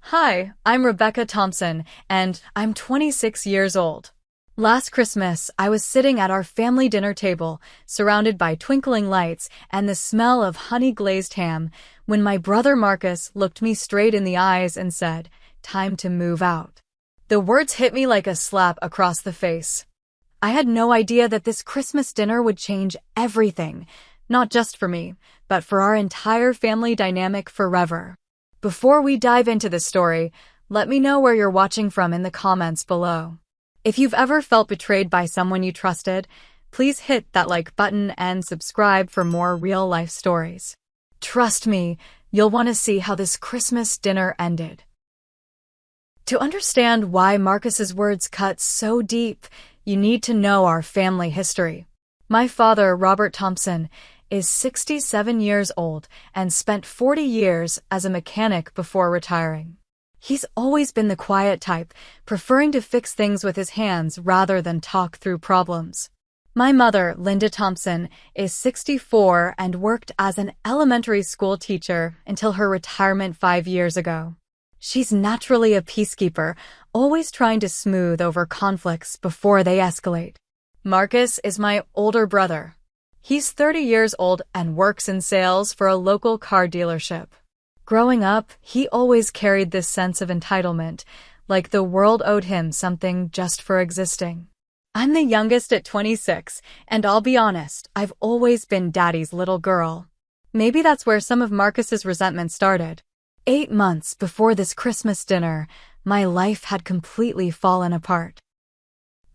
Hi, I'm Rebecca Thompson, and I'm 26 years old. Last Christmas, I was sitting at our family dinner table, surrounded by twinkling lights and the smell of honey-glazed ham, when my brother Marcus looked me straight in the eyes and said, "Time to move out." The words hit me like a slap across the face. I had no idea that this Christmas dinner would change everything, not just for me, but for our entire family dynamic forever. Before we dive into the story, let me know where you're watching from in the comments below. If you've ever felt betrayed by someone you trusted, please hit that like button and subscribe for more real-life stories. Trust me, you'll want to see how this Christmas dinner ended. To understand why Marcus's words cut so deep, you need to know our family history. My father, Robert Thompson, is 67 years old and spent 40 years as a mechanic before retiring. He's always been the quiet type, preferring to fix things with his hands rather than talk through problems. My mother, Linda Thompson, is 64 and worked as an elementary school teacher until her retirement 5 years ago. She's naturally a peacekeeper, always trying to smooth over conflicts before they escalate. Marcus is my older brother. He's 30 years old and works in sales for a local car dealership. Growing up, he always carried this sense of entitlement, like the world owed him something just for existing. I'm the youngest at 26, and I'll be honest, I've always been Daddy's little girl. Maybe that's where some of Marcus's resentment started. 8 months before this Christmas dinner, my life had completely fallen apart.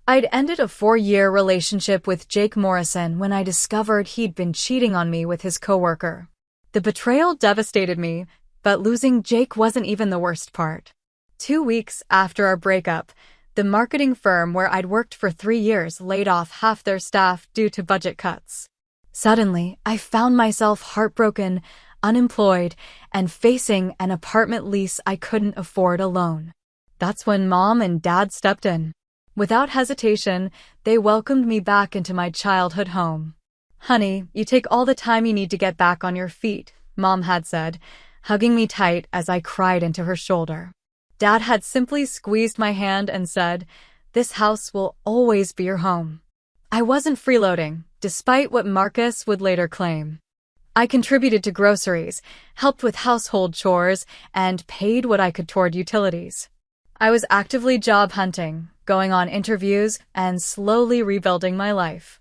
I'd ended a 4-year relationship with Jake Morrison when I discovered he'd been cheating on me with his coworker. The betrayal devastated me, but losing Jake wasn't even the worst part. 2 weeks after our breakup, the marketing firm where I'd worked for 3 years laid off half their staff due to budget cuts. Suddenly, I found myself heartbroken, unemployed, and facing an apartment lease I couldn't afford alone. That's when Mom and Dad stepped in. Without hesitation, they welcomed me back into my childhood home. "Honey, you take all the time you need to get back on your feet," Mom had said, hugging me tight as I cried into her shoulder. Dad had simply squeezed my hand and said, "This house will always be your home." I wasn't freeloading, despite what Marcus would later claim. I contributed to groceries, helped with household chores, and paid what I could toward utilities. I was actively job hunting, going on interviews, and slowly rebuilding my life.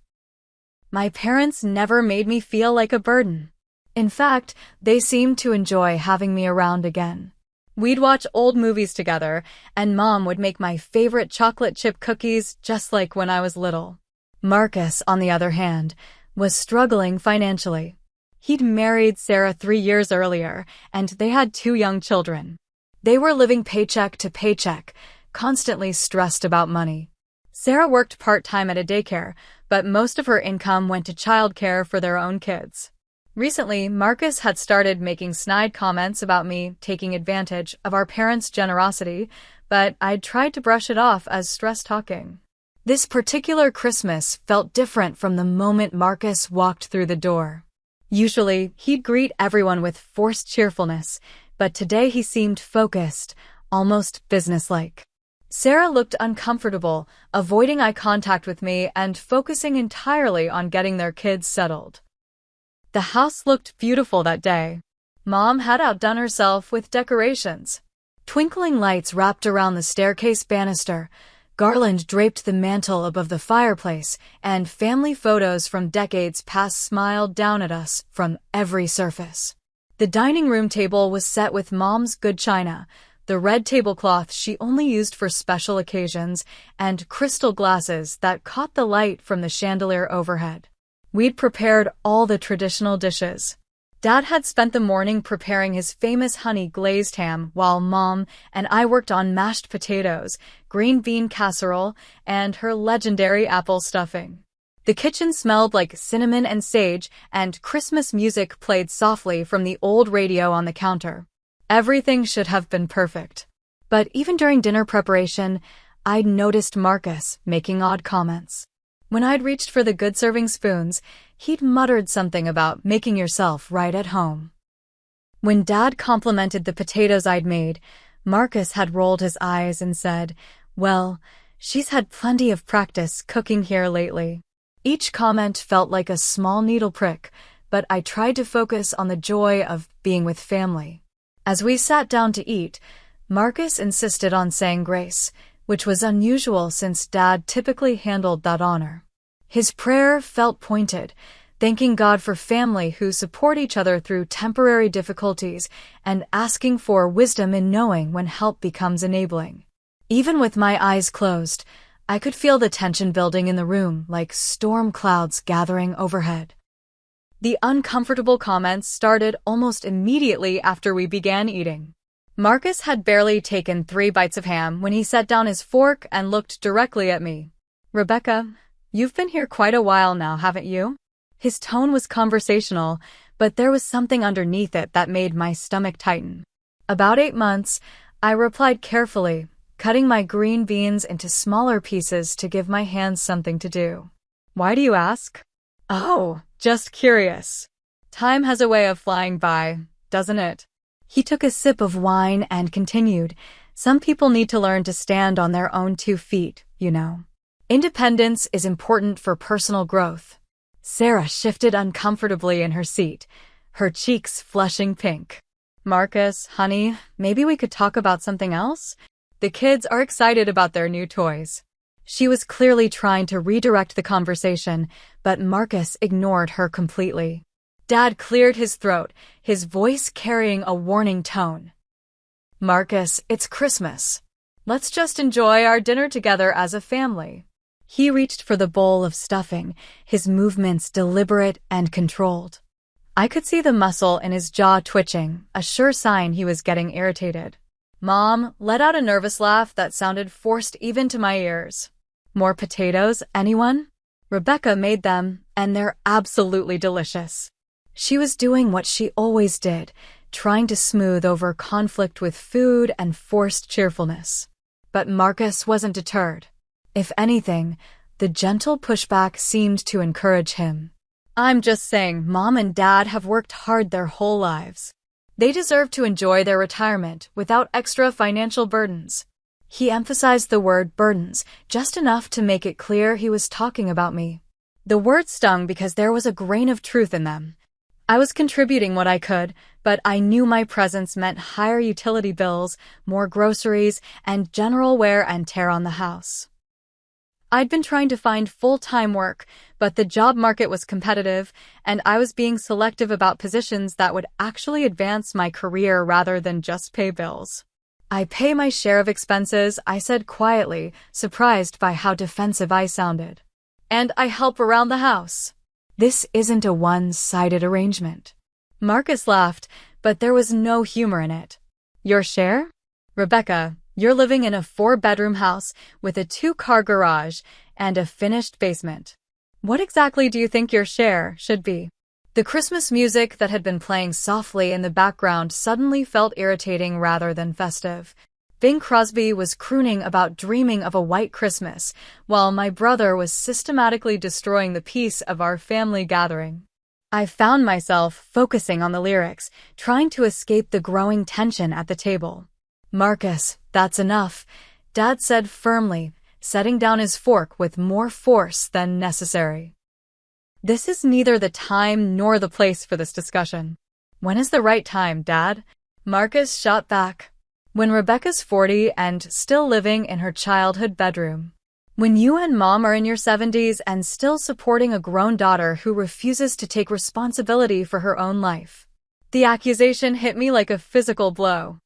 My parents never made me feel like a burden. In fact, they seemed to enjoy having me around again. We'd watch old movies together, and Mom would make my favorite chocolate chip cookies just like when I was little. Marcus, on the other hand, was struggling financially. He'd married Sarah 3 years earlier, and they had 2 young children. They were living paycheck to paycheck, constantly stressed about money. Sarah worked part-time at a daycare, but most of her income went to childcare for their own kids. Recently, Marcus had started making snide comments about me taking advantage of our parents' generosity, but I'd tried to brush it off as stress talking. This particular Christmas felt different from the moment Marcus walked through the door. Usually, he'd greet everyone with forced cheerfulness, but today he seemed focused, almost businesslike. Sarah looked uncomfortable, avoiding eye contact with me and focusing entirely on getting their kids settled. The house looked beautiful that day. Mom had outdone herself with decorations. Twinkling lights wrapped around the staircase banister, garland draped the mantel above the fireplace, and family photos from decades past smiled down at us from every surface. The dining room table was set with Mom's good china, the red tablecloth she only used for special occasions, and crystal glasses that caught the light from the chandelier overhead. We'd prepared all the traditional dishes. Dad had spent the morning preparing his famous honey-glazed ham while Mom and I worked on mashed potatoes, green bean casserole, and her legendary apple stuffing. The kitchen smelled like cinnamon and sage, and Christmas music played softly from the old radio on the counter. Everything should have been perfect. But even during dinner preparation, I'd noticed Marcus making odd comments. When I'd reached for the good serving spoons, he'd muttered something about making yourself right at home. When Dad complimented the potatoes I'd made, Marcus had rolled his eyes and said, "Well, she's had plenty of practice cooking here lately." Each comment felt like a small needle prick, but I tried to focus on the joy of being with family. As we sat down to eat, Marcus insisted on saying grace, which was unusual since Dad typically handled that honor. His prayer felt pointed, thanking God for family who support each other through temporary difficulties and asking for wisdom in knowing when help becomes enabling. Even with my eyes closed, I could feel the tension building in the room like storm clouds gathering overhead. The uncomfortable comments started almost immediately after we began eating. Marcus had barely taken 3 bites of ham when he set down his fork and looked directly at me. "Rebecca, you've been here quite a while now, haven't you?" His tone was conversational, but there was something underneath it that made my stomach tighten. "About 8 months," I replied carefully, cutting my green beans into smaller pieces to give my hands something to do. "Why do you ask?" "Oh, just curious. Time has a way of flying by, doesn't it?" He took a sip of wine and continued, "Some people need to learn to stand on their own 2 feet, you know. Independence is important for personal growth." Sarah shifted uncomfortably in her seat, her cheeks flushing pink. "Marcus, honey, maybe we could talk about something else? The kids are excited about their new toys." She was clearly trying to redirect the conversation, but Marcus ignored her completely. Dad cleared his throat, his voice carrying a warning tone. "Marcus, it's Christmas. Let's just enjoy our dinner together as a family." He reached for the bowl of stuffing, his movements deliberate and controlled. I could see the muscle in his jaw twitching, a sure sign he was getting irritated. Mom let out a nervous laugh that sounded forced even to my ears. "More potatoes, anyone?" Rebecca made them, and they're absolutely delicious. She was doing what she always did, trying to smooth over conflict with food and forced cheerfulness. But Marcus wasn't deterred. If anything, the gentle pushback seemed to encourage him. "I'm just saying, Mom and Dad have worked hard their whole lives. They deserve to enjoy their retirement without extra financial burdens." He emphasized the word burdens, just enough to make it clear he was talking about me. The words stung because there was a grain of truth in them. I was contributing what I could, but I knew my presence meant higher utility bills, more groceries, and general wear and tear on the house. I'd been trying to find full-time work, but the job market was competitive, and I was being selective about positions that would actually advance my career rather than just pay bills. "I pay my share of expenses," I said quietly, surprised by how defensive I sounded. "And I help around the house. This isn't a one-sided arrangement." Marcus laughed, but there was no humor in it. "Your share? Rebecca, you're living in a 4-bedroom house with a 2-car garage and a finished basement. What exactly do you think your share should be?" The Christmas music that had been playing softly in the background suddenly felt irritating rather than festive. Bing Crosby was crooning about dreaming of a white Christmas, while my brother was systematically destroying the peace of our family gathering. I found myself focusing on the lyrics, trying to escape the growing tension at the table. "Marcus, that's enough," Dad said firmly, setting down his fork with more force than necessary. "This is neither the time nor the place for this discussion." "When is the right time, Dad?" Marcus shot back. "When Rebecca's 40 and still living in her childhood bedroom. When you and Mom are in your 70s and still supporting a grown daughter who refuses to take responsibility for her own life." The accusation hit me like a physical blow.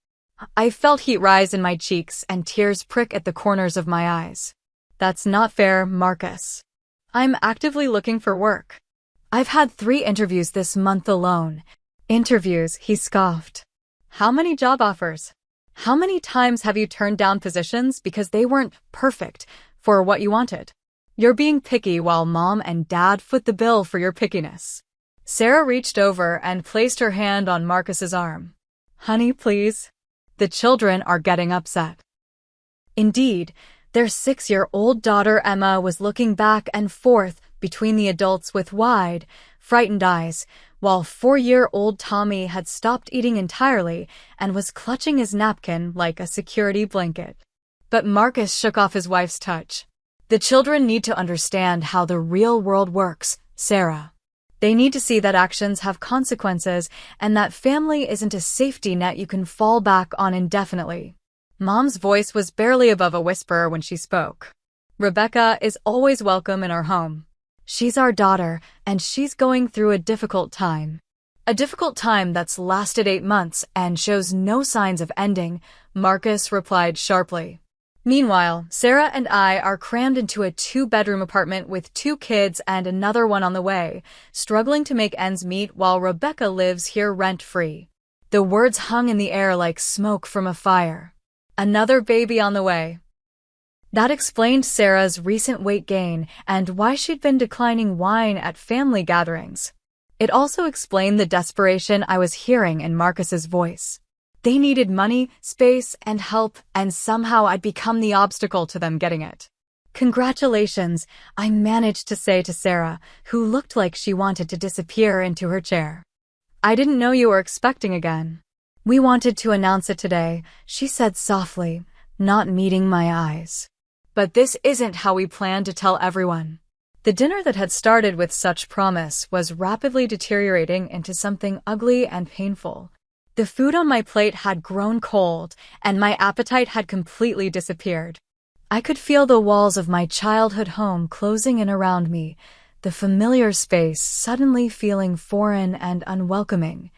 I felt heat rise in my cheeks and tears prick at the corners of my eyes. "That's not fair, Marcus. I'm actively looking for work. I've had 3 interviews this month alone." "Interviews," he scoffed. "How many job offers? How many times have you turned down positions because they weren't perfect for what you wanted? You're being picky while Mom and Dad foot the bill for your pickiness." Sarah reached over and placed her hand on Marcus's arm. "Honey, please. The children are getting upset." Indeed, their 6-year-old daughter Emma was looking back and forth between the adults with wide, frightened eyes, while 4-year-old Tommy had stopped eating entirely and was clutching his napkin like a security blanket. But Marcus shook off his wife's touch. The children need to understand how the real world works, Sarah. They need to see that actions have consequences and that family isn't a safety net you can fall back on indefinitely. Mom's voice was barely above a whisper when she spoke. Rebecca is always welcome in our home. She's our daughter, and she's going through a difficult time. A difficult time that's lasted 8 months and shows no signs of ending, Marcus replied sharply. Meanwhile, Sarah and I are crammed into a 2-bedroom apartment with 2 kids and another one on the way, struggling to make ends meet while Rebecca lives here rent-free. The words hung in the air like smoke from a fire. Another baby on the way. That explained Sarah's recent weight gain and why she'd been declining wine at family gatherings. It also explained the desperation I was hearing in Marcus's voice. They needed money, space, and help, and somehow I'd become the obstacle to them getting it. Congratulations, I managed to say to Sarah, who looked like she wanted to disappear into her chair. I didn't know you were expecting again. We wanted to announce it today, she said softly, not meeting my eyes. But this isn't how we planned to tell everyone. The dinner that had started with such promise was rapidly deteriorating into something ugly and painful. The food on my plate had grown cold, and my appetite had completely disappeared. I could feel the walls of my childhood home closing in around me, the familiar space suddenly feeling foreign and unwelcoming.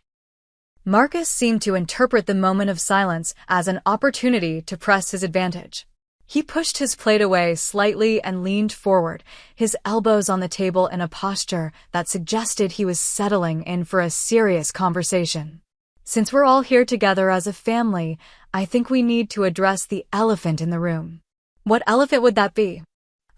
Marcus seemed to interpret the moment of silence as an opportunity to press his advantage. He pushed his plate away slightly and leaned forward, his elbows on the table in a posture that suggested he was settling in for a serious conversation. Since we're all here together as a family, I think we need to address the elephant in the room. What elephant would that be?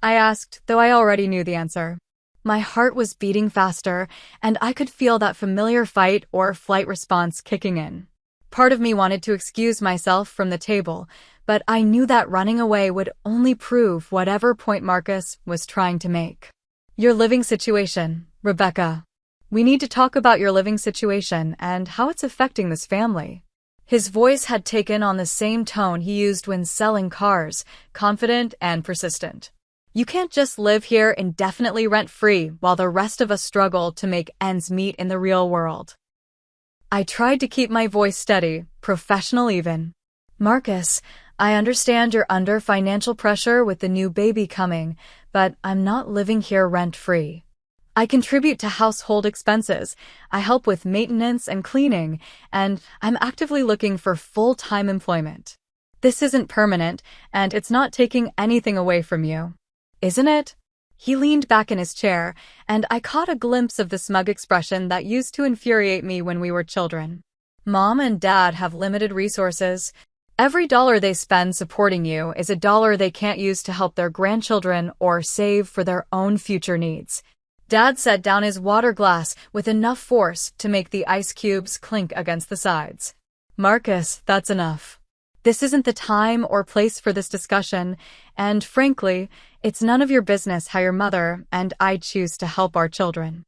I asked, though I already knew the answer. My heart was beating faster, and I could feel that familiar fight or flight response kicking in. Part of me wanted to excuse myself from the table, but I knew that running away would only prove whatever point Marcus was trying to make. Your living situation, Rebecca. We need to talk about your living situation and how it's affecting this family. His voice had taken on the same tone he used when selling cars, confident and persistent. You can't just live here indefinitely rent-free while the rest of us struggle to make ends meet in the real world. I tried to keep my voice steady, professional even. Marcus, I understand you're under financial pressure with the new baby coming, but I'm not living here rent-free. I contribute to household expenses, I help with maintenance and cleaning, and I'm actively looking for full-time employment. This isn't permanent, and it's not taking anything away from you. Isn't it? He leaned back in his chair, and I caught a glimpse of the smug expression that used to infuriate me when we were children. Mom and Dad have limited resources. Every dollar they spend supporting you is a dollar they can't use to help their grandchildren or save for their own future needs. Dad set down his water glass with enough force to make the ice cubes clink against the sides. Marcus, that's enough. This isn't the time or place for this discussion, and frankly, it's none of your business how your mother and I choose to help our children.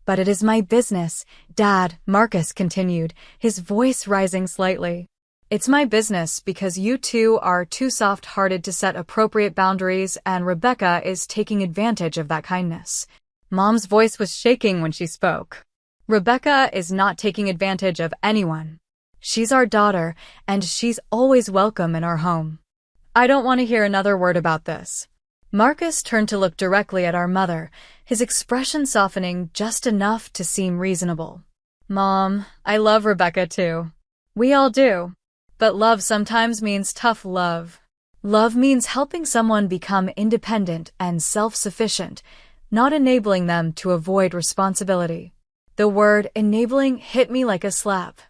But it is my business, Dad, Marcus continued, his voice rising slightly. It's my business because you two are too soft-hearted to set appropriate boundaries, and Rebecca is taking advantage of that kindness. Mom's voice was shaking when she spoke. Rebecca is not taking advantage of anyone. She's our daughter, and she's always welcome in our home. I don't want to hear another word about this. Marcus turned to look directly at our mother, his expression softening just enough to seem reasonable. Mom, I love Rebecca too. We all do. But love sometimes means tough love. Love means helping someone become independent and self-sufficient, not enabling them to avoid responsibility. The word enabling hit me like a slap.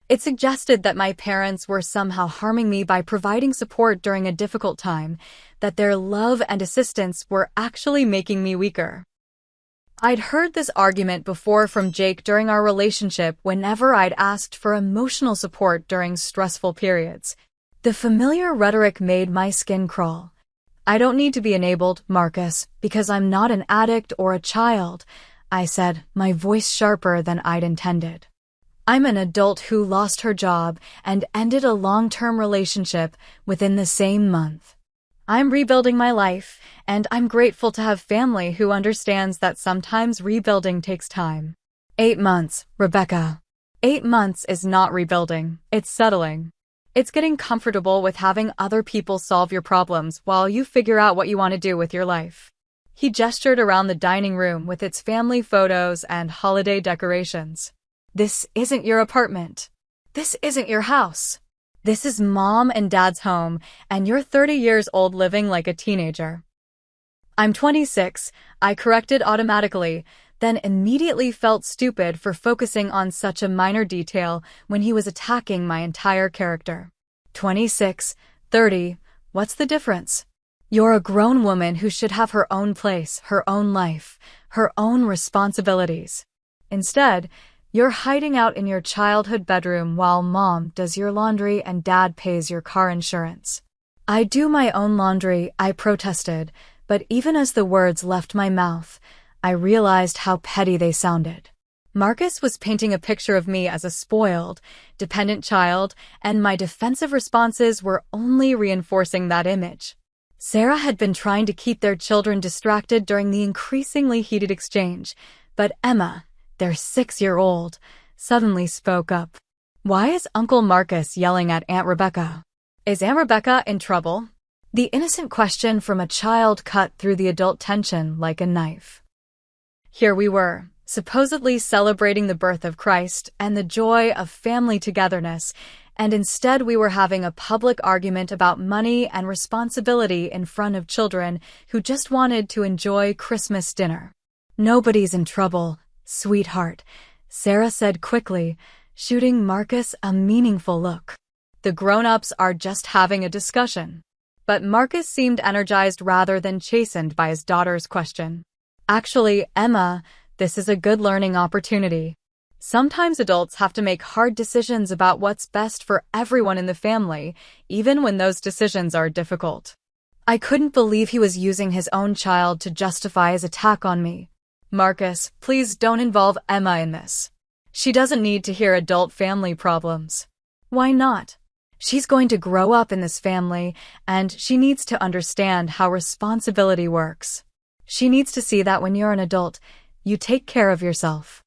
It suggested that my parents were somehow harming me by providing support during a difficult time, that their love and assistance were actually making me weaker. I'd heard this argument before from Jake during our relationship whenever I'd asked for emotional support during stressful periods. The familiar rhetoric made my skin crawl. I don't need to be enabled, Marcus, because I'm not an addict or a child. I said, my voice sharper than I'd intended. I'm an adult who lost her job and ended a long-term relationship within the same month. I'm rebuilding my life, and I'm grateful to have family who understands that sometimes rebuilding takes time. 8 months, Rebecca. 8 months is not rebuilding, it's settling. It's getting comfortable with having other people solve your problems while you figure out what you want to do with your life. He gestured around the dining room with its family photos and holiday decorations. This isn't your apartment. This isn't your house. This is Mom and Dad's home, and you're 30 years old living like a teenager. I'm 26, I corrected automatically, then immediately felt stupid for focusing on such a minor detail when he was attacking my entire character. 26, 30, what's the difference? You're a grown woman who should have her own place, her own life, her own responsibilities. Instead, you're hiding out in your childhood bedroom while Mom does your laundry and Dad pays your car insurance. I do my own laundry, I protested, but even as the words left my mouth, I realized how petty they sounded. Marcus was painting a picture of me as a spoiled, dependent child, and my defensive responses were only reinforcing that image. Sarah had been trying to keep their children distracted during the increasingly heated exchange, but Emma, their 6-year-old, suddenly spoke up. Why is Uncle Marcus yelling at Aunt Rebecca? Is Aunt Rebecca in trouble? The innocent question from a child cut through the adult tension like a knife. Here we were, supposedly celebrating the birth of Christ and the joy of family togetherness, and instead we were having a public argument about money and responsibility in front of children who just wanted to enjoy Christmas dinner. Nobody's in trouble, sweetheart, Sarah said quickly, shooting Marcus a meaningful look. The grown-ups are just having a discussion. But Marcus seemed energized rather than chastened by his daughter's question. Actually, Emma, this is a good learning opportunity. Sometimes adults have to make hard decisions about what's best for everyone in the family, even when those decisions are difficult. I couldn't believe he was using his own child to justify his attack on me. Marcus, please don't involve Emma in this. She doesn't need to hear adult family problems. Why not? She's going to grow up in this family, and she needs to understand how responsibility works. She needs to see that when you're an adult, you take care of yourself.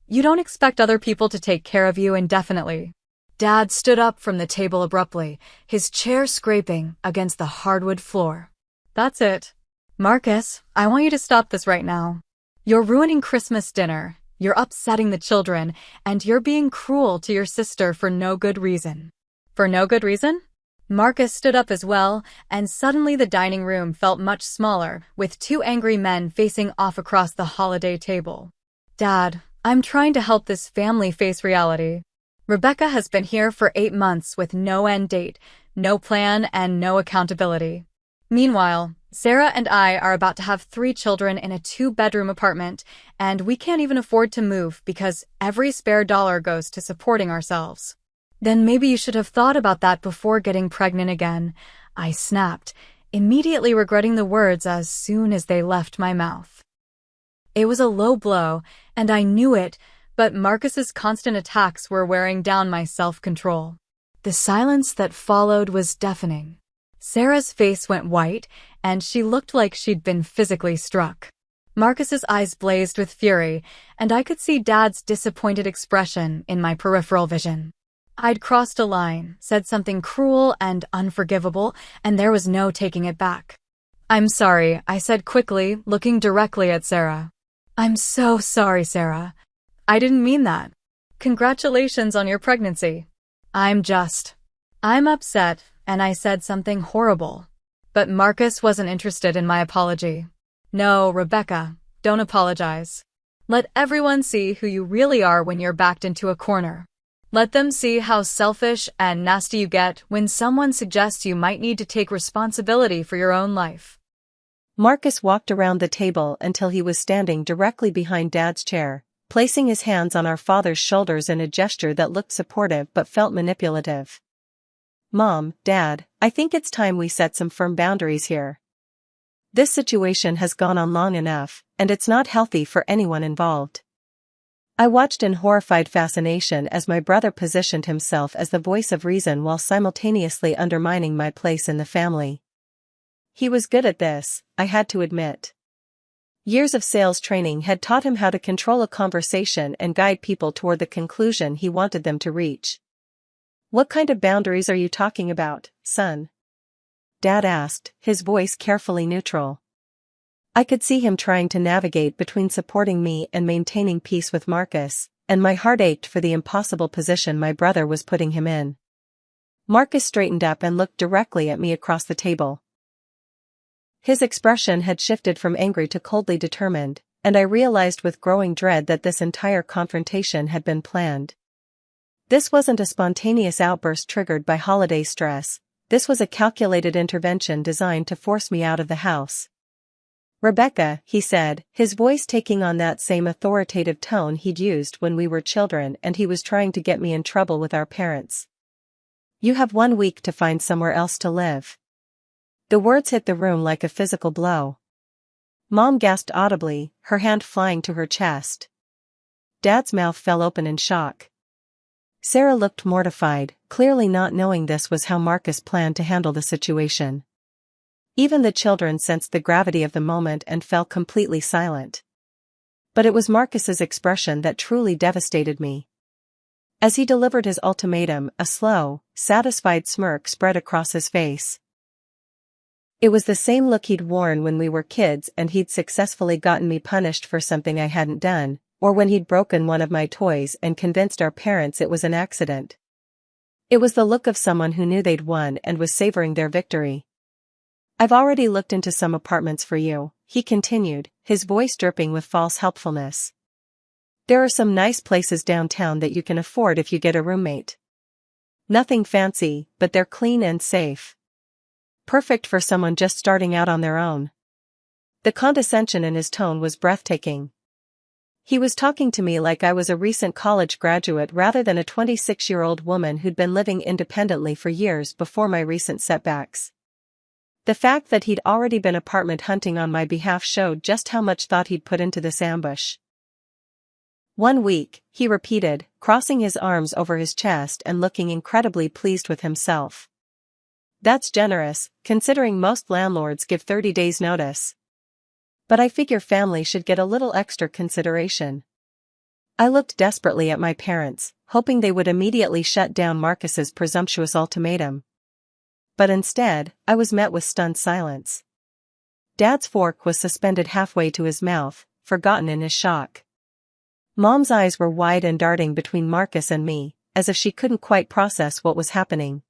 You don't expect other people to take care of you indefinitely. Dad stood up from the table abruptly, his chair scraping against the hardwood floor. That's it. Marcus, I want you to stop this right now. You're ruining Christmas dinner, you're upsetting the children, and you're being cruel to your sister for no good reason. For no good reason? Marcus stood up as well, and suddenly the dining room felt much smaller, with 2 angry men facing off across the holiday table. Dad, I'm trying to help this family face reality. Rebecca has been here for 8 months with no end date, no plan, and no accountability. Meanwhile, Sarah and I are about to have 3 children in a 2-bedroom apartment, and we can't even afford to move because every spare dollar goes to supporting ourselves. Then maybe you should have thought about that before getting pregnant again, I snapped, immediately regretting the words as soon as they left my mouth. It was a low blow, and I knew it, but Marcus's constant attacks were wearing down my self-control. The silence that followed was deafening. Sarah's face went white, and she looked like she'd been physically struck. Marcus's eyes blazed with fury, and I could see Dad's disappointed expression in my peripheral vision. I'd crossed a line, said something cruel and unforgivable, and there was no taking it back. I'm sorry, I said quickly, looking directly at Sarah. I'm so sorry, Sarah. I didn't mean that. Congratulations on your pregnancy. I'm upset, and I said something horrible. But Marcus wasn't interested in my apology. No, Rebecca, don't apologize. Let everyone see who you really are when you're backed into a corner. Let them see how selfish and nasty you get when someone suggests you might need to take responsibility for your own life. Marcus walked around the table until he was standing directly behind Dad's chair, placing his hands on our father's shoulders in a gesture that looked supportive but felt manipulative. Mom, Dad, I think it's time we set some firm boundaries here. This situation has gone on long enough, and it's not healthy for anyone involved. I watched in horrified fascination as my brother positioned himself as the voice of reason while simultaneously undermining my place in the family. He was good at this, I had to admit. Years of sales training had taught him how to control a conversation and guide people toward the conclusion he wanted them to reach. "What kind of boundaries are you talking about, son?" Dad asked, his voice carefully neutral. I could see him trying to navigate between supporting me and maintaining peace with Marcus, and my heart ached for the impossible position my brother was putting him in. Marcus straightened up and looked directly at me across the table. His expression had shifted from angry to coldly determined, and I realized with growing dread that this entire confrontation had been planned. This wasn't a spontaneous outburst triggered by holiday stress, this was a calculated intervention designed to force me out of the house. "Rebecca," he said, his voice taking on that same authoritative tone he'd used when we were children and he was trying to get me in trouble with our parents. "You have 1 week to find somewhere else to live." The words hit the room like a physical blow. Mom gasped audibly, her hand flying to her chest. Dad's mouth fell open in shock. Sarah looked mortified, clearly not knowing this was how Marcus planned to handle the situation. Even the children sensed the gravity of the moment and fell completely silent. But it was Marcus's expression that truly devastated me. As he delivered his ultimatum, a slow, satisfied smirk spread across his face. It was the same look he'd worn when we were kids and he'd successfully gotten me punished for something I hadn't done, or when he'd broken one of my toys and convinced our parents it was an accident. It was the look of someone who knew they'd won and was savoring their victory. "I've already looked into some apartments for you," he continued, his voice dripping with false helpfulness. "There are some nice places downtown that you can afford if you get a roommate. Nothing fancy, but they're clean and safe. Perfect for someone just starting out on their own." The condescension in his tone was breathtaking. He was talking to me like I was a recent college graduate rather than a 26-year-old woman who'd been living independently for years before my recent setbacks. The fact that he'd already been apartment hunting on my behalf showed just how much thought he'd put into this ambush. 1 week, he repeated, crossing his arms over his chest and looking incredibly pleased with himself. "That's generous, considering most landlords give 30 days notice. But I figure family should get a little extra consideration." I looked desperately at my parents, hoping they would immediately shut down Marcus's presumptuous ultimatum. But instead, I was met with stunned silence. Dad's fork was suspended halfway to his mouth, forgotten in his shock. Mom's eyes were wide and darting between Marcus and me, as if she couldn't quite process what was happening.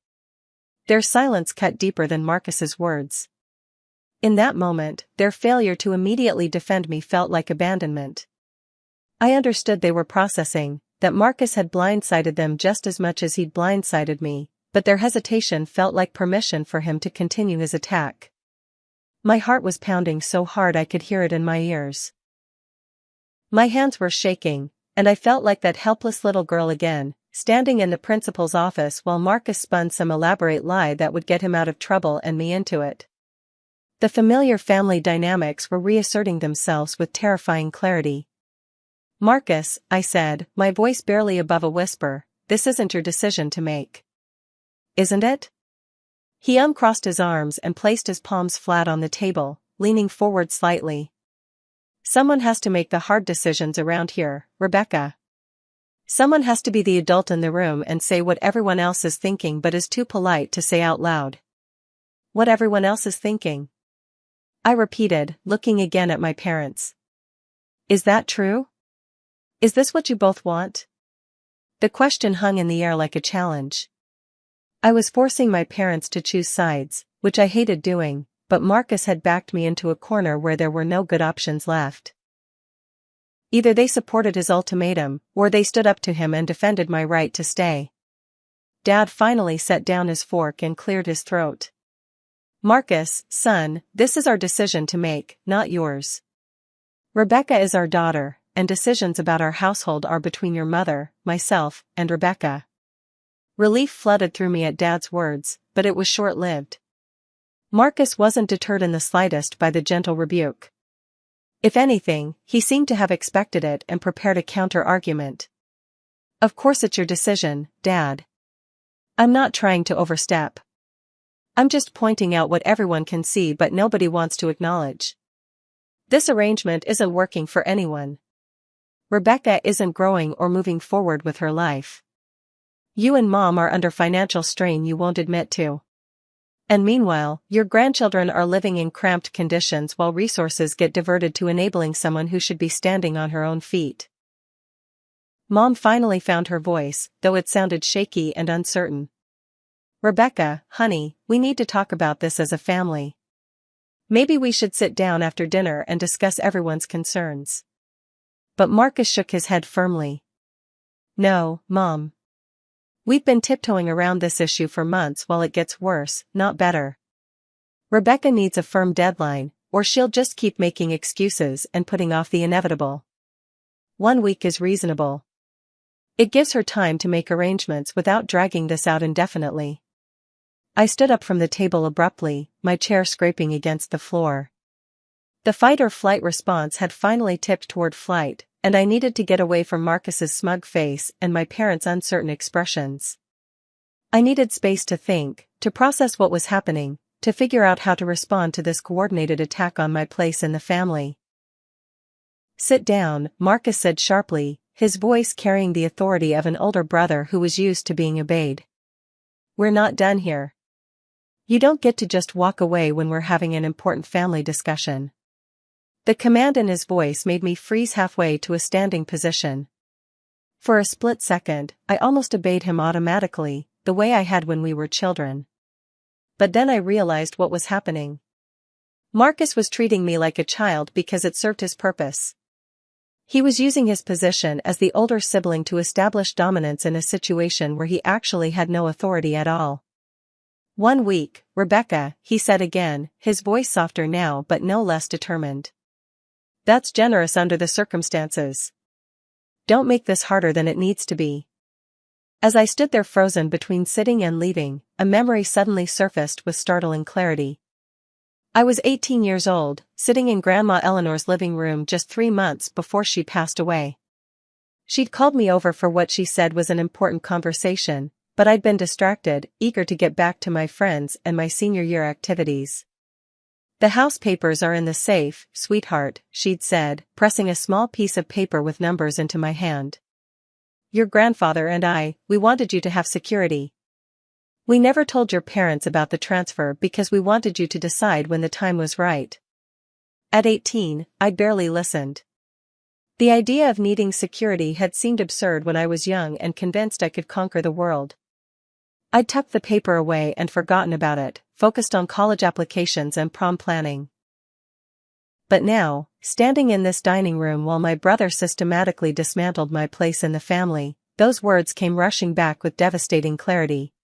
Their silence cut deeper than Marcus's words. In that moment, their failure to immediately defend me felt like abandonment. I understood they were processing, that Marcus had blindsided them just as much as he'd blindsided me, but their hesitation felt like permission for him to continue his attack. My heart was pounding so hard I could hear it in my ears. My hands were shaking, and I felt like that helpless little girl again, standing in the principal's office while Marcus spun some elaborate lie that would get him out of trouble and me into it. The familiar family dynamics were reasserting themselves with terrifying clarity. "Marcus," I said, my voice barely above a whisper, "this isn't your decision to make. Isn't it?" He uncrossed his arms and placed his palms flat on the table, leaning forward slightly. "Someone has to make the hard decisions around here, Rebecca. Someone has to be the adult in the room and say what everyone else is thinking but is too polite to say out loud." "What everyone else is thinking?" I repeated, looking again at my parents. "Is that true? Is this what you both want?" The question hung in the air like a challenge. I was forcing my parents to choose sides, which I hated doing, but Marcus had backed me into a corner where there were no good options left. Either they supported his ultimatum, or they stood up to him and defended my right to stay. Dad finally set down his fork and cleared his throat. "Marcus, son, this is our decision to make, not yours. Rebecca is our daughter, and decisions about our household are between your mother, myself, and Rebecca." Relief flooded through me at Dad's words, but it was short-lived. Marcus wasn't deterred in the slightest by the gentle rebuke. If anything, he seemed to have expected it and prepared a counter-argument. Of course it's your decision, Dad. I'm not trying to overstep. I'm just pointing out what everyone can see but nobody wants to acknowledge. This arrangement isn't working for anyone. Rebecca isn't growing or moving forward with her life. You and Mom are under financial strain you won't admit to. And meanwhile, your grandchildren are living in cramped conditions while resources get diverted to enabling someone who should be standing on her own feet. Mom finally found her voice, though it sounded shaky and uncertain. Rebecca, honey, we need to talk about this as a family. Maybe we should sit down after dinner and discuss everyone's concerns. But Marcus shook his head firmly. No, Mom. We've been tiptoeing around this issue for months while it gets worse, not better. Rebecca needs a firm deadline, or she'll just keep making excuses and putting off the inevitable. 1 week is reasonable. It gives her time to make arrangements without dragging this out indefinitely. I stood up from the table abruptly, my chair scraping against the floor. The fight-or-flight response had finally tipped toward flight, and I needed to get away from Marcus's smug face and my parents' uncertain expressions. I needed space to think, to process what was happening, to figure out how to respond to this coordinated attack on my place in the family. Sit down, Marcus said sharply, his voice carrying the authority of an older brother who was used to being obeyed. We're not done here. You don't get to just walk away when we're having an important family discussion. The command in his voice made me freeze halfway to a standing position. For a split second, I almost obeyed him automatically, the way I had when we were children. But then I realized what was happening. Marcus was treating me like a child because it served his purpose. He was using his position as the older sibling to establish dominance in a situation where he actually had no authority at all. 1 week, Rebecca, he said again, his voice softer now but no less determined. That's generous under the circumstances. Don't make this harder than it needs to be. As I stood there frozen between sitting and leaving, a memory suddenly surfaced with startling clarity. I was 18 years old, sitting in Grandma Eleanor's living room just 3 months before she passed away. She'd called me over for what she said was an important conversation, but I'd been distracted, eager to get back to my friends and my senior year activities. The house papers are in the safe, sweetheart, she'd said, pressing a small piece of paper with numbers into my hand. Your grandfather and we wanted you to have security. We never told your parents about the transfer because we wanted you to decide when the time was right. At 18, I'd barely listened. The idea of needing security had seemed absurd when I was young and convinced I could conquer the world. I'd tucked the paper away and forgotten about it, focused on college applications and prom planning. But now, standing in this dining room while my brother systematically dismantled my place in the family, those words came rushing back with devastating clarity.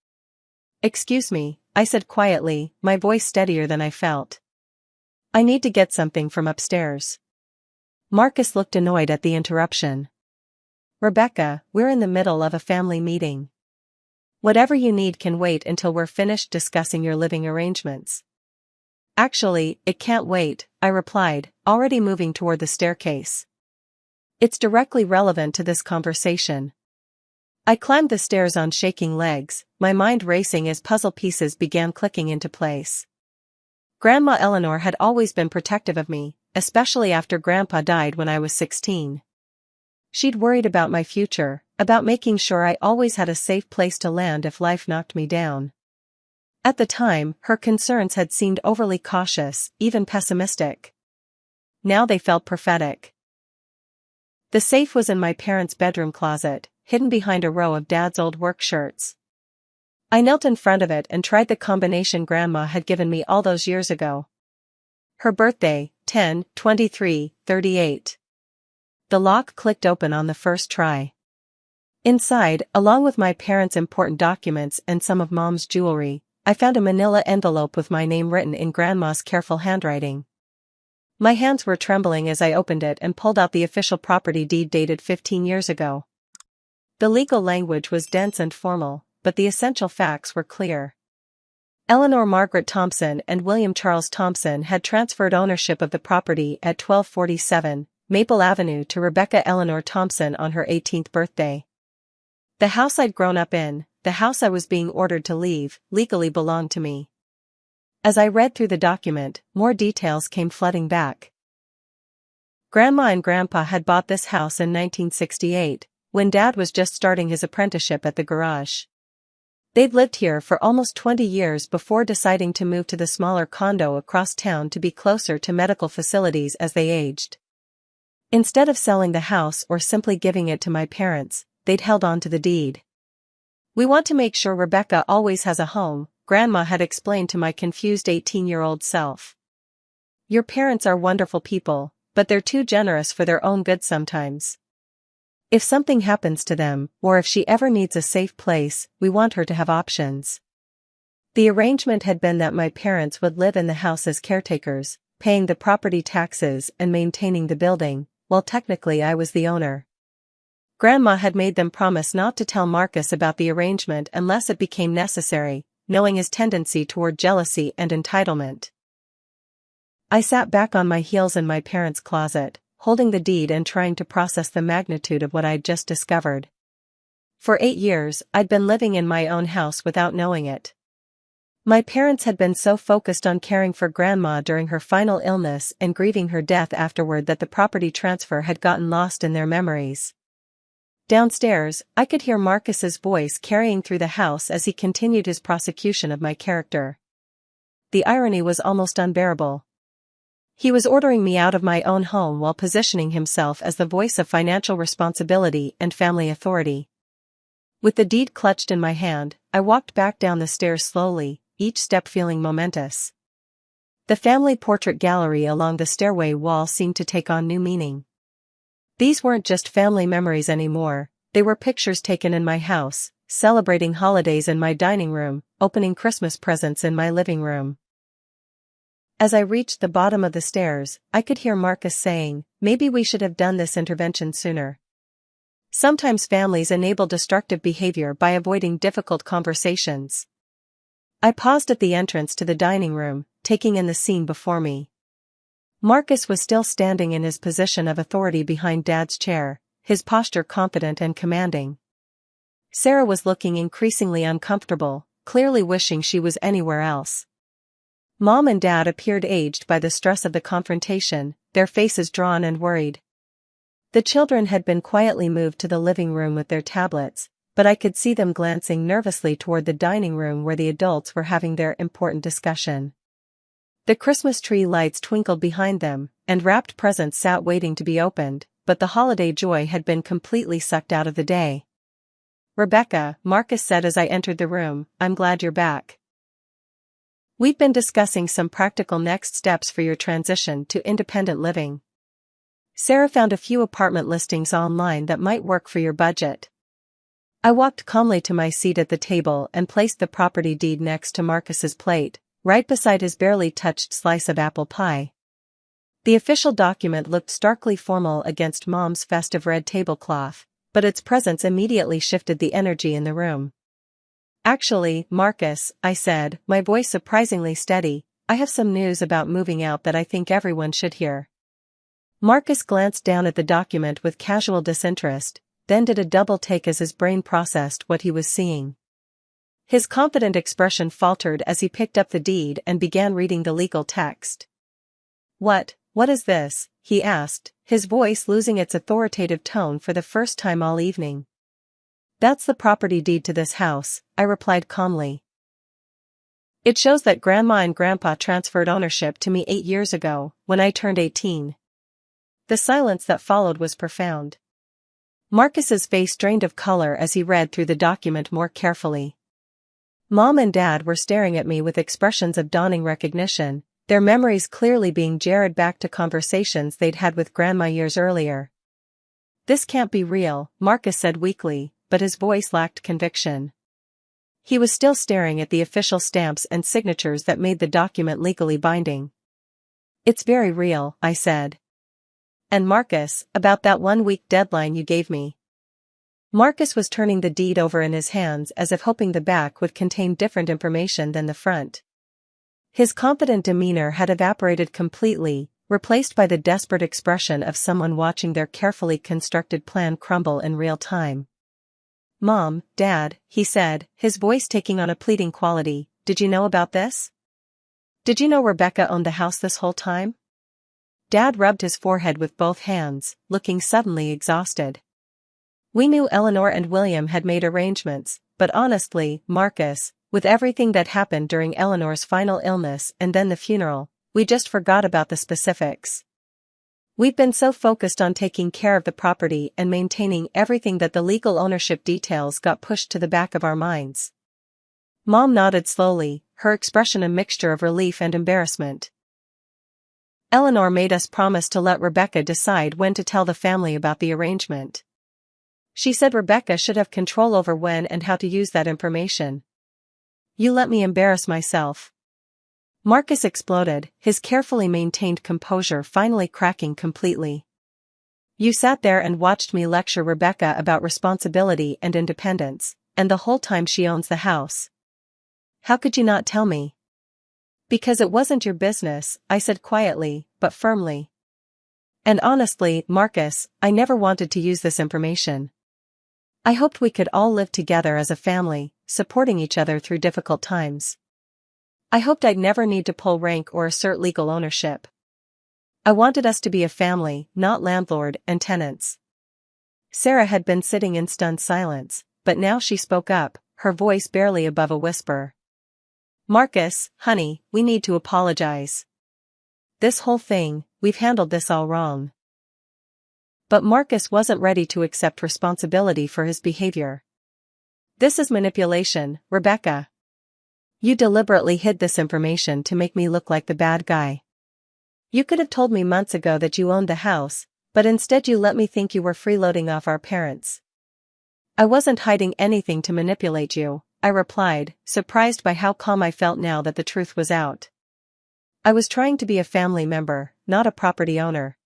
Excuse me, I said quietly, my voice steadier than I felt. I need to get something from upstairs. Marcus looked annoyed at the interruption. Rebecca, we're in the middle of a family meeting. Whatever you need can wait until we're finished discussing your living arrangements. Actually, it can't wait, I replied, already moving toward the staircase. It's directly relevant to this conversation. I climbed the stairs on shaking legs, my mind racing as puzzle pieces began clicking into place. Grandma Eleanor had always been protective of me, especially after Grandpa died when I was 16. She'd worried about my future, about making sure I always had a safe place to land if life knocked me down. At the time, her concerns had seemed overly cautious, even pessimistic. Now they felt prophetic. The safe was in my parents' bedroom closet, hidden behind a row of Dad's old work shirts. I knelt in front of it and tried the combination Grandma had given me all those years ago. Her birthday, 10/23/38. The lock clicked open on the first try. Inside, along with my parents' important documents and some of Mom's jewelry, I found a manila envelope with my name written in Grandma's careful handwriting. My hands were trembling as I opened it and pulled out the official property deed dated 15 years ago. The legal language was dense and formal, but the essential facts were clear. Eleanor Margaret Thompson and William Charles Thompson had transferred ownership of the property at 1247 Maple Avenue to Rebecca Eleanor Thompson on her 18th birthday. The house I'd grown up in, the house I was being ordered to leave, legally belonged to me. As I read through the document, more details came flooding back. Grandma and Grandpa had bought this house in 1968, when Dad was just starting his apprenticeship at the garage. They'd lived here for almost 20 years before deciding to move to the smaller condo across town to be closer to medical facilities as they aged. Instead of selling the house or simply giving it to my parents, they'd held on to the deed. "We want to make sure Rebecca always has a home," Grandma had explained to my confused 18-year-old self. "Your parents are wonderful people, but they're too generous for their own good sometimes. If something happens to them, or if she ever needs a safe place, we want her to have options." The arrangement had been that my parents would live in the house as caretakers, paying the property taxes and maintaining the building, while technically I was the owner. Grandma had made them promise not to tell Marcus about the arrangement unless it became necessary, knowing his tendency toward jealousy and entitlement. I sat back on my heels in my parents' closet, holding the deed and trying to process the magnitude of what I'd just discovered. For 8 years, I'd been living in my own house without knowing it. My parents had been so focused on caring for Grandma during her final illness and grieving her death afterward that the property transfer had gotten lost in their memories. Downstairs, I could hear Marcus's voice carrying through the house as he continued his prosecution of my character. The irony was almost unbearable. He was ordering me out of my own home while positioning himself as the voice of financial responsibility and family authority. With the deed clutched in my hand, I walked back down the stairs slowly, each step feeling momentous. The family portrait gallery along the stairway wall seemed to take on new meaning. These weren't just family memories anymore, they were pictures taken in my house, celebrating holidays in my dining room, opening Christmas presents in my living room. As I reached the bottom of the stairs, I could hear Marcus saying, "Maybe we should have done this intervention sooner." Sometimes families enable destructive behavior by avoiding difficult conversations. I paused at the entrance to the dining room, taking in the scene before me. Marcus was still standing in his position of authority behind Dad's chair, his posture confident and commanding. Sarah was looking increasingly uncomfortable, clearly wishing she was anywhere else. Mom and Dad appeared aged by the stress of the confrontation, their faces drawn and worried. The children had been quietly moved to the living room with their tablets, but I could see them glancing nervously toward the dining room where the adults were having their important discussion. The Christmas tree lights twinkled behind them, and wrapped presents sat waiting to be opened, but the holiday joy had been completely sucked out of the day. "Rebecca," Marcus said as I entered the room, "I'm glad you're back. We've been discussing some practical next steps for your transition to independent living. Sarah found a few apartment listings online that might work for your budget." I walked calmly to my seat at the table and placed the property deed next to Marcus's plate, right beside his barely touched slice of apple pie. The official document looked starkly formal against Mom's festive red tablecloth, but its presence immediately shifted the energy in the room. "Actually, Marcus," I said, my voice surprisingly steady, "I have some news about moving out that I think everyone should hear." Marcus glanced down at the document with casual disinterest, then did a double take as his brain processed what he was seeing. His confident expression faltered as he picked up the deed and began reading the legal text. What is this?" he asked, his voice losing its authoritative tone for the first time all evening. "That's the property deed to this house," I replied calmly. "It shows that Grandma and Grandpa transferred ownership to me 8 years ago, when I turned 18. The silence that followed was profound. Marcus's face drained of color as he read through the document more carefully. Mom and Dad were staring at me with expressions of dawning recognition, their memories clearly being jarred back to conversations they'd had with Grandma years earlier. "This can't be real," Marcus said weakly, but his voice lacked conviction. He was still staring at the official stamps and signatures that made the document legally binding. "It's very real," I said. "And Marcus, about that 1-week deadline you gave me. Marcus was turning the deed over in his hands as if hoping the back would contain different information than the front. His confident demeanor had evaporated completely, replaced by the desperate expression of someone watching their carefully constructed plan crumble in real time. "Mom, Dad," he said, his voice taking on a pleading quality, "did you know about this? Did you know Rebecca owned the house this whole time?" Dad rubbed his forehead with both hands, looking suddenly exhausted. "We knew Eleanor and William had made arrangements, but honestly, Marcus, with everything that happened during Eleanor's final illness and then the funeral, we just forgot about the specifics. We've been so focused on taking care of the property and maintaining everything that the legal ownership details got pushed to the back of our minds." Mom nodded slowly, her expression a mixture of relief and embarrassment. "Eleanor made us promise to let Rebecca decide when to tell the family about the arrangement. She said Rebecca should have control over when and how to use that information. You let me embarrass myself." Marcus exploded, his carefully maintained composure finally cracking completely. "You sat there and watched me lecture Rebecca about responsibility and independence, and the whole time she owns the house. How could you not tell me?" "Because it wasn't your business," I said quietly, but firmly. "And honestly, Marcus, I never wanted to use this information. I hoped we could all live together as a family, supporting each other through difficult times. I hoped I'd never need to pull rank or assert legal ownership. I wanted us to be a family, not landlord and tenants." Sarah had been sitting in stunned silence, but now she spoke up, her voice barely above a whisper. "Marcus, honey, we need to apologize. This whole thing, we've handled this all wrong." But Marcus wasn't ready to accept responsibility for his behavior. "This is manipulation, Rebecca. You deliberately hid this information to make me look like the bad guy. You could have told me months ago that you owned the house, but instead you let me think you were freeloading off our parents." "I wasn't hiding anything to manipulate you," I replied, surprised by how calm I felt now that the truth was out. "I was trying to be a family member, not a property owner.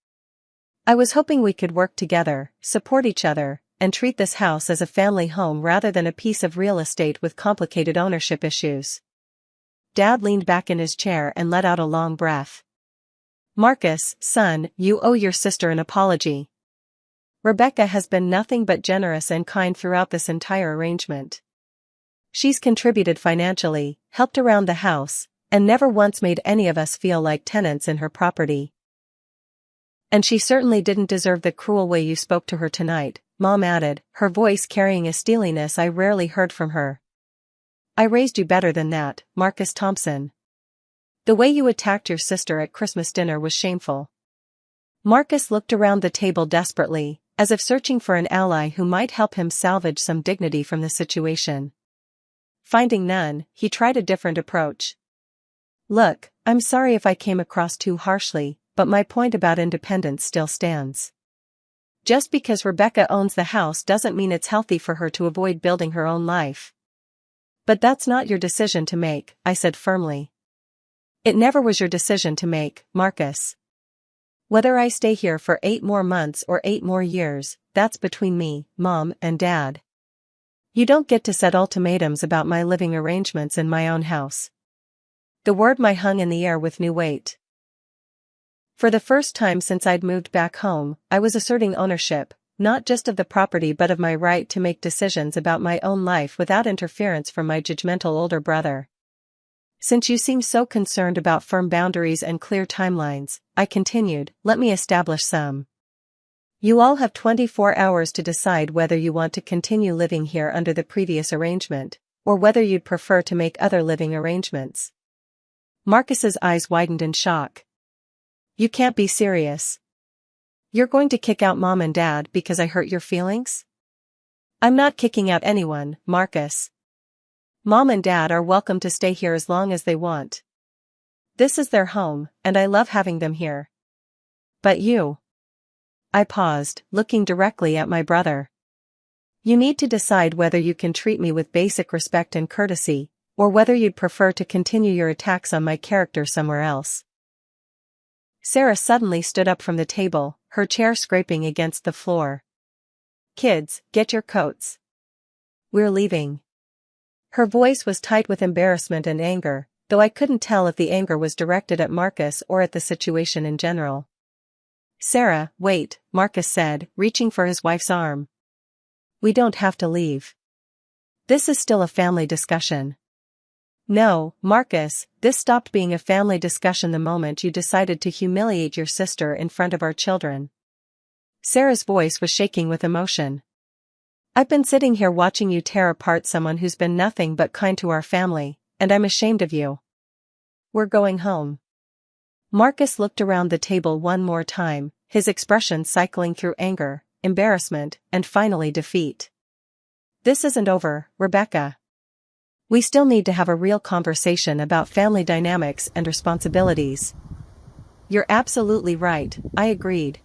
I was hoping we could work together, support each other, and treat this house as a family home rather than a piece of real estate with complicated ownership issues." Dad leaned back in his chair and let out a long breath. "Marcus, son, you owe your sister an apology. Rebecca has been nothing but generous and kind throughout this entire arrangement. She's contributed financially, helped around the house, and never once made any of us feel like tenants in her property. And she certainly didn't deserve the cruel way you spoke to her tonight," Mom added, her voice carrying a steeliness I rarely heard from her. "I raised you better than that, Marcus Thompson. The way you attacked your sister at Christmas dinner was shameful." Marcus looked around the table desperately, as if searching for an ally who might help him salvage some dignity from the situation. Finding none, he tried a different approach. "Look, I'm sorry if I came across too harshly, but my point about independence still stands. Just because Rebecca owns the house doesn't mean it's healthy for her to avoid building her own life." "But that's not your decision to make," I said firmly. "It never was your decision to make, Marcus. Whether I stay here for 8 more months or 8 more years, that's between me, Mom, and Dad. You don't get to set ultimatums about my living arrangements in my own house." The word "my" hung in the air with new weight. For the first time since I'd moved back home, I was asserting ownership, not just of the property but of my right to make decisions about my own life without interference from my judgmental older brother. "Since you seem so concerned about firm boundaries and clear timelines," I continued, "let me establish some. You all have 24 hours to decide whether you want to continue living here under the previous arrangement, or whether you'd prefer to make other living arrangements." Marcus's eyes widened in shock. "You can't be serious. You're going to kick out Mom and Dad because I hurt your feelings?" "I'm not kicking out anyone, Marcus. Mom and Dad are welcome to stay here as long as they want. This is their home, and I love having them here. But you..." I paused, looking directly at my brother. "You need to decide whether you can treat me with basic respect and courtesy, or whether you'd prefer to continue your attacks on my character somewhere else." Sarah suddenly stood up from the table, her chair scraping against the floor. Kids, get your coats. We're leaving. Her voice was tight with embarrassment and anger, though I couldn't tell if the anger was directed at Marcus or at the situation in general. Sarah, wait, Marcus said, reaching for his wife's arm. We don't have to leave. This is still a family discussion. No, Marcus, this stopped being a family discussion the moment you decided to humiliate your sister in front of our children. Sarah's voice was shaking with emotion. I've been sitting here watching you tear apart someone who's been nothing but kind to our family, and I'm ashamed of you. We're going home. Marcus looked around the table one more time, his expression cycling through anger, embarrassment, and finally defeat. This isn't over, Rebecca. We still need to have a real conversation about family dynamics and responsibilities. You're absolutely right, I agreed.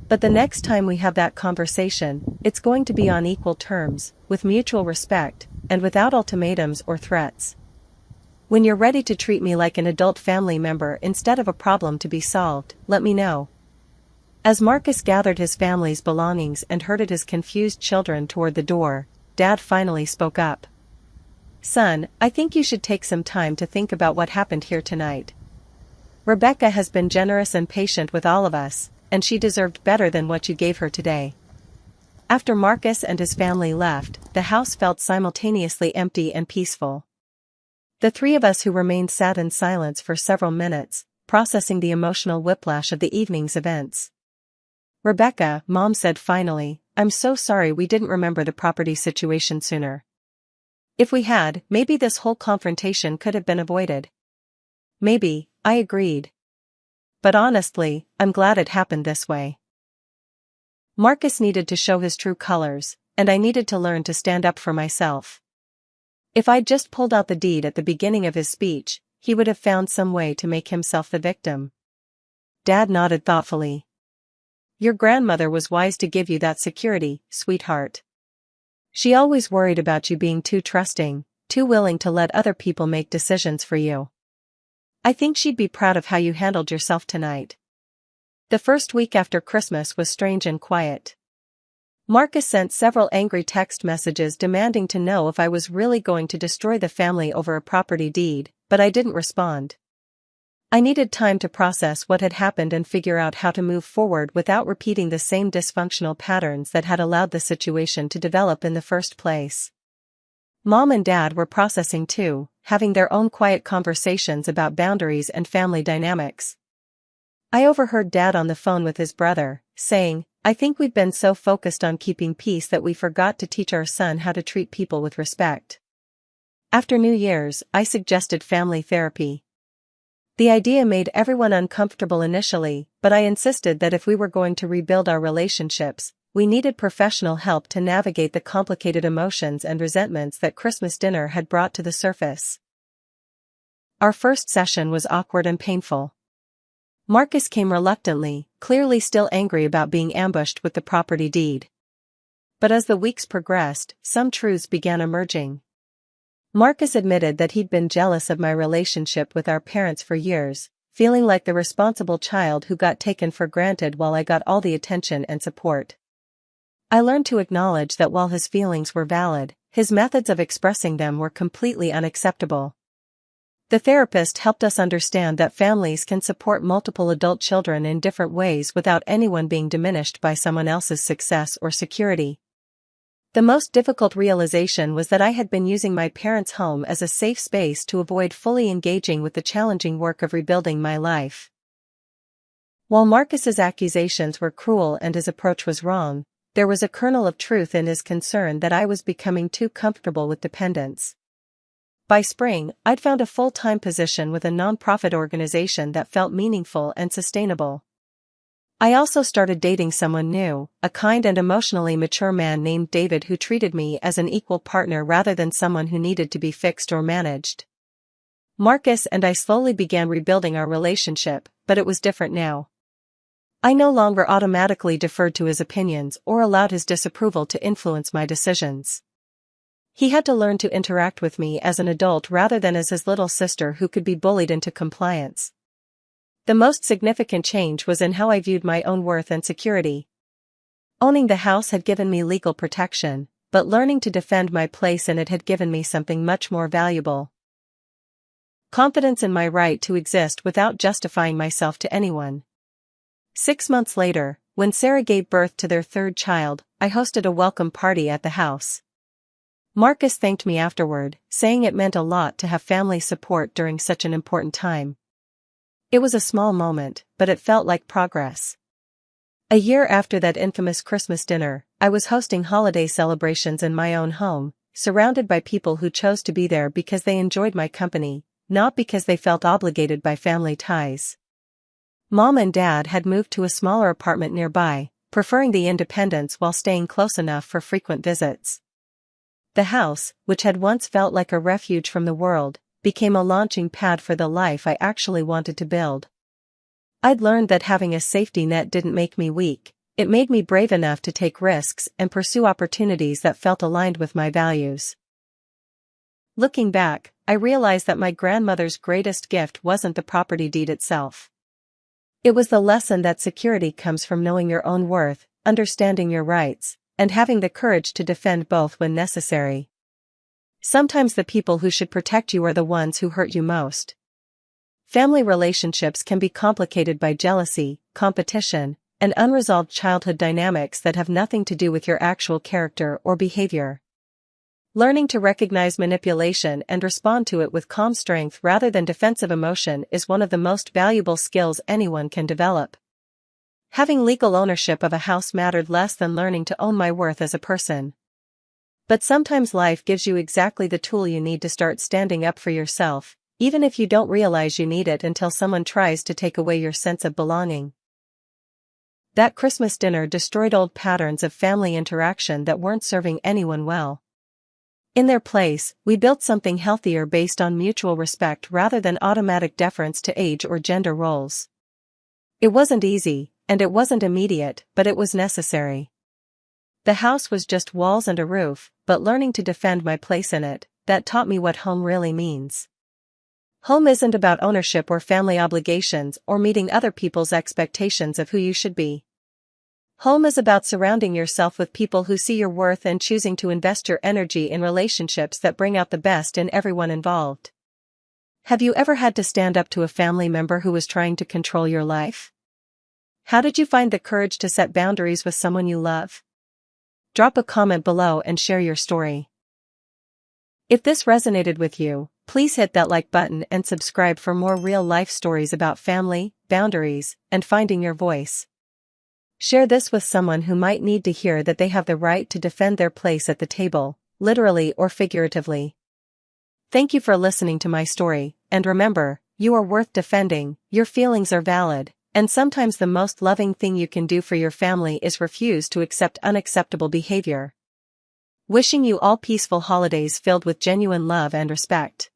But the next time we have that conversation, it's going to be on equal terms, with mutual respect, and without ultimatums or threats. When you're ready to treat me like an adult family member instead of a problem to be solved, let me know. As Marcus gathered his family's belongings and herded his confused children toward the door, Dad finally spoke up. Son, I think you should take some time to think about what happened here tonight. Rebecca has been generous and patient with all of us, and she deserved better than what you gave her today. After Marcus and his family left, the house felt simultaneously empty and peaceful. The three of us who remained sat in silence for several minutes, processing the emotional whiplash of the evening's events. Rebecca, Mom said finally, I'm so sorry we didn't remember the property situation sooner. If we had, maybe this whole confrontation could have been avoided. Maybe, I agreed. But honestly, I'm glad it happened this way. Marcus needed to show his true colors, and I needed to learn to stand up for myself. If I'd just pulled out the deed at the beginning of his speech, he would have found some way to make himself the victim. Dad nodded thoughtfully. Your grandmother was wise to give you that security, sweetheart. She always worried about you being too trusting, too willing to let other people make decisions for you. I think she'd be proud of how you handled yourself tonight. The first week after Christmas was strange and quiet. Marcus sent several angry text messages demanding to know if I was really going to destroy the family over a property deed, but I didn't respond. I needed time to process what had happened and figure out how to move forward without repeating the same dysfunctional patterns that had allowed the situation to develop in the first place. Mom and Dad were processing too, having their own quiet conversations about boundaries and family dynamics. I overheard Dad on the phone with his brother, saying, I think we've been so focused on keeping peace that we forgot to teach our son how to treat people with respect. After New Year's, I suggested family therapy. The idea made everyone uncomfortable initially, but I insisted that if we were going to rebuild our relationships, we needed professional help to navigate the complicated emotions and resentments that Christmas dinner had brought to the surface. Our first session was awkward and painful. Marcus came reluctantly, clearly still angry about being ambushed with the property deed. But as the weeks progressed, some truths began emerging. Marcus admitted that he'd been jealous of my relationship with our parents for years, feeling like the responsible child who got taken for granted while I got all the attention and support. I learned to acknowledge that while his feelings were valid, his methods of expressing them were completely unacceptable. The therapist helped us understand that families can support multiple adult children in different ways without anyone being diminished by someone else's success or security. The most difficult realization was that I had been using my parents' home as a safe space to avoid fully engaging with the challenging work of rebuilding my life. While Marcus's accusations were cruel and his approach was wrong, there was a kernel of truth in his concern that I was becoming too comfortable with dependence. By spring, I'd found a full-time position with a non-profit organization that felt meaningful and sustainable. I also started dating someone new, a kind and emotionally mature man named David who treated me as an equal partner rather than someone who needed to be fixed or managed. Marcus and I slowly began rebuilding our relationship, but it was different now. I no longer automatically deferred to his opinions or allowed his disapproval to influence my decisions. He had to learn to interact with me as an adult rather than as his little sister who could be bullied into compliance. The most significant change was in how I viewed my own worth and security. Owning the house had given me legal protection, but learning to defend my place in it had given me something much more valuable. Confidence in my right to exist without justifying myself to anyone. 6 months later, when Sarah gave birth to their third child, I hosted a welcome party at the house. Marcus thanked me afterward, saying it meant a lot to have family support during such an important time. It was a small moment, but it felt like progress. A year after that infamous Christmas dinner, I was hosting holiday celebrations in my own home, surrounded by people who chose to be there because they enjoyed my company, not because they felt obligated by family ties. Mom and Dad had moved to a smaller apartment nearby, preferring the independence while staying close enough for frequent visits. The house, which had once felt like a refuge from the world, became a launching pad for the life I actually wanted to build. I'd learned that having a safety net didn't make me weak, it made me brave enough to take risks and pursue opportunities that felt aligned with my values. Looking back, I realized that my grandmother's greatest gift wasn't the property deed itself. It was the lesson that security comes from knowing your own worth, understanding your rights, and having the courage to defend both when necessary. Sometimes the people who should protect you are the ones who hurt you most. Family relationships can be complicated by jealousy, competition, and unresolved childhood dynamics that have nothing to do with your actual character or behavior. Learning to recognize manipulation and respond to it with calm strength rather than defensive emotion is one of the most valuable skills anyone can develop. Having legal ownership of a house mattered less than learning to own my worth as a person. But sometimes life gives you exactly the tool you need to start standing up for yourself, even if you don't realize you need it until someone tries to take away your sense of belonging. That Christmas dinner destroyed old patterns of family interaction that weren't serving anyone well. In their place, we built something healthier based on mutual respect rather than automatic deference to age or gender roles. It wasn't easy, and it wasn't immediate, but it was necessary. The house was just walls and a roof, but learning to defend my place in it, that taught me what home really means. Home isn't about ownership or family obligations or meeting other people's expectations of who you should be. Home is about surrounding yourself with people who see your worth and choosing to invest your energy in relationships that bring out the best in everyone involved. Have you ever had to stand up to a family member who was trying to control your life? How did you find the courage to set boundaries with someone you love? Drop a comment below and share your story. If this resonated with you, please hit that like button and subscribe for more real-life stories about family, boundaries, and finding your voice. Share this with someone who might need to hear that they have the right to defend their place at the table, literally or figuratively. Thank you for listening to my story, and remember, you are worth defending, your feelings are valid, and sometimes the most loving thing you can do for your family is refuse to accept unacceptable behavior. Wishing you all peaceful holidays filled with genuine love and respect.